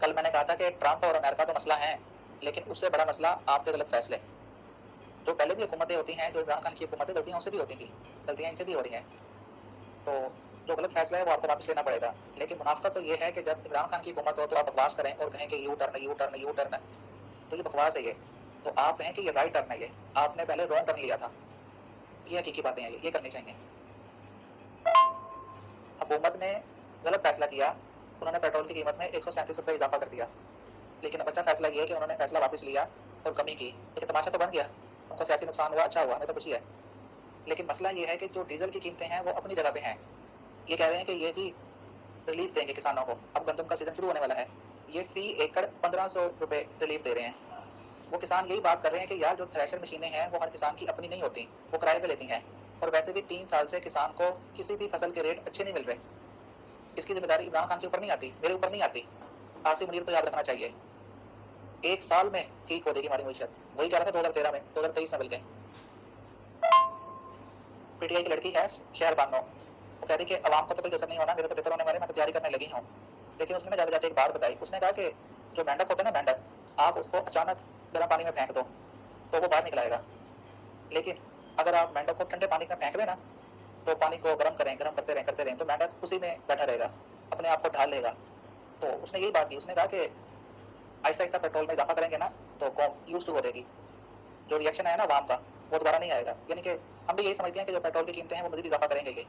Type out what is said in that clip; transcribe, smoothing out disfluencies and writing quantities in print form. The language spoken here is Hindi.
कल मैंने कहा था कि ट्रंप और अमेरिका तो मसला है, लेकिन उससे बड़ा मसला आपके गलत फैसले। जो पहले भी हुकूमतें होती हैं, जो इमरान खान की हुकूमतें गलतियाँ उनसे भी होती थी, गलतियाँ इनसे भी हो रही हैं। तो जो गलत फैसला है वो आपको वापस लेना पड़ेगा। लेकिन मुनाफ़िकत तो ये है कि जब इमरान खान की हुकूमत हो तो आप बकवास करें और कहें कि U turn, U turn, U turn, तो ये बकवास है ये। तो आप कहें कि ये राइट टर्न है ये, आपने पहले रॉन्ग टर्न लिया था। ये हकीकी बातें हैं, ये करनी चाहिए। हुकूमत ने गलत फैसला किया, उन्होंने पेट्रोल की कीमत में 137 रुपये इजाफा कर दिया। लेकिन अब अच्छा फैसला ये है कि उन्होंने फैसला वापस लिया और कमी की। एक तमाशा तो बन गया, उनको सियासी नुकसान हुआ, अच्छा हुआ, हमें तो खुशी है। लेकिन मसला ये है कि जो डीजल की कीमतें हैं वो अपनी जगह पे हैं। ये कह रहे हैं कि ये जी रिलीफ देंगे किसानों को, अब गंदम का सीजन शुरू होने वाला है, ये फी एकड़ 1500 रुपये रिलीफ दे रहे हैं। वो किसान यही बात कर रहे हैं कि यार जो थ्रेशर मशीनें हैं वो हर किसान की अपनी नहीं होती, वो किराए पे लेती हैं, और वैसे भी 3 साल से किसान को किसी भी फसल के रेट अच्छे नहीं मिल रहे। इसकी जिम्मेदारी इमरान खान के ऊपर नहीं आती, मेरे ऊपर नहीं आती, आसिम मुनीर को याद रखना चाहिए। 1 साल में ठीक हो जाएगी हमारी मीशत। वही कह रहा था 2013 में, 2023 में बल्कि। पीटीआई की लड़की है शहर बानो, वो कह रही कि अवाम को तो कोई असर नहीं होना, मेरे तो पेपर होने वाले, मैं तो तैयारी करने लगी हूँ। लेकिन उसने ना जाते जाते एक बात बताई, उसने कहा कि जो मेंढक होता है ना मेंढक, आप उसको अचानक गर्म पानी में फेंक दो तो वो बाहर निकल आएगा। लेकिन अगर आप मेंढक को ठंडे पानी में फेंक देना, तो पानी को गर्म करें, गर्म करते रहें, तो मेंढक उसी में बैठा रहेगा, अपने आप को ढाल लेगा। तो उसने यही बात की, उसने कहा कि आहिस्ता आहिस्ता पेट्रोल में इजाफा करेंगे ना तो कौम यूज टू हो जाएगी। जो रिएक्शन आया ना अवाम का, वो दोबारा नहीं आएगा। यानी कि हम भी यही समझते हैं कि जो पेट्रोल की कीमतें हैं वो मजीद इजाफा करेंगे ये।